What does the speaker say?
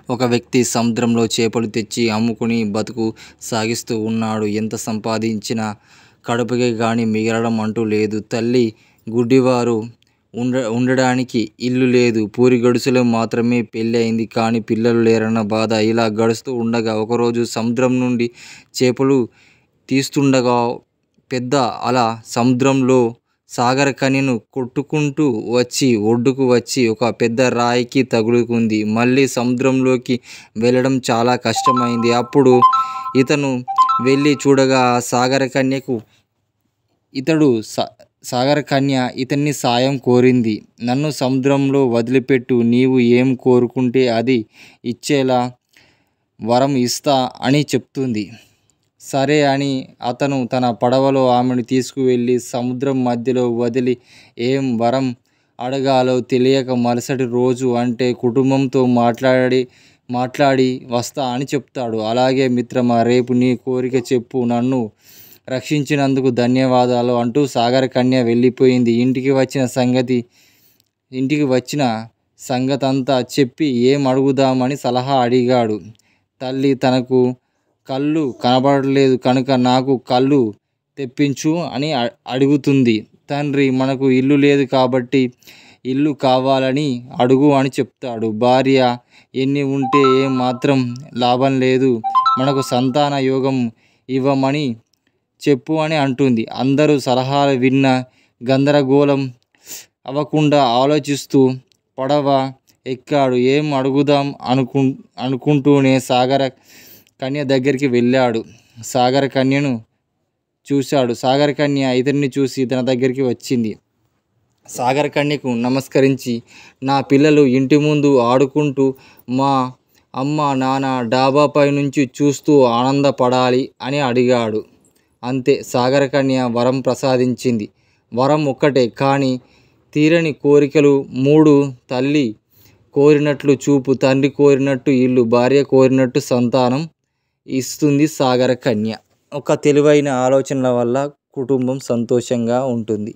ఒక వ్యక్తి సముద్రంలో చేపలు తెచ్చి అమ్ముకుని బతుకు సాగిస్తూ ఉన్నాడు. ఎంత సంపాదించినా కడుపుకే గానీ మిగలడం అంటూ లేదు. తల్లి గుడ్డివారు ఉండడానికి ఇల్లు లేదు. పూరి గడుసులో మాత్రమే పెళ్ళి అయింది కానీ పిల్లలు లేరన్న బాధ. ఇలా గడుస్తూ ఉండగా ఒకరోజు సముద్రం నుండి చేపలు తీస్తుండగా పెద్ద అల సముద్రంలో సాగర కన్యను కొట్టుకుంటూ వచ్చి ఒడ్డుకు వచ్చి ఒక పెద్ద రాయికి తగులుకుంది. మళ్ళీ సముద్రంలోకి వెళ్ళడం చాలా కష్టమైంది. అప్పుడు ఇతను వెళ్ళి చూడగా ఆ సాగర కన్య ఇతన్ని సాయం కోరింది. నన్ను సముద్రంలో వదిలిపెట్టు, నీవు ఏం కోరుకుంటే అది ఇచ్చేలా వరం ఇస్తా అని చెప్తుంది. సరే అని అతను తన పడవలో ఆమెను తీసుకువెళ్ళి సముద్రం మధ్యలో వదిలి ఏం వరం అడగాలో తెలియక మరుసటి రోజు అంటే కుటుంబంతో మాట్లాడి వస్తా అని చెప్తాడు. అలాగే మిత్రమా, రేపు నీ కోరిక చెప్పు, నన్ను రక్షించినందుకు ధన్యవాదాలు అంటూ సాగర కన్య వెళ్ళిపోయింది. ఇంటికి వచ్చిన సంగతంతా చెప్పి ఏం అడుగుదామని సలహా అడిగాడు. తల్లి తనకు కళ్ళు కనబడలేదు కనుక నాకు కళ్ళు తెప్పించు అని అడుగుతుంది. తండ్రి మనకు ఇల్లు లేదు కాబట్టి ఇల్లు కావాలని అడుగు అని చెప్తాడు. భార్య ఎన్ని ఉంటే ఏం మాత్రం లాభం లేదు, మనకు సంతాన యోగం ఇవ్వమని చెప్పు అని అంటుంది. అందరూ సలహాలు విన్న గందరగోళం అవ్వకుండా ఆలోచిస్తూ పడవ ఎక్కాడు. ఏం అడుగుదాం అనుకుంటూనే సాగర కన్య దగ్గరికి వెళ్ళాడు. సాగర కన్యను చూశాడు. సాగర కన్య ఇతన్ని చూసి తన దగ్గరికి వచ్చింది. సాగర కన్యకు నమస్కరించి, నా పిల్లలు ఇంటి ముందు ఆడుకుంటూ మా అమ్మ నాన్న డాబాపై నుంచి చూస్తూ ఆనందపడాలి అని అడిగాడు. అంతే, సాగర కన్య వరం ప్రసాదించింది. వరం ఒక్కటే కానీ తీరని కోరికలు 3. తల్లి కోరినట్లు చూపు, తండ్రి కోరినట్టు ఇల్లు, భార్య కోరినట్టు సంతానం ఇస్తుంది సాగర కన్య. ఒక తెలివైన ఆలోచనల వల్ల కుటుంబం సంతోషంగా ఉంటుంది.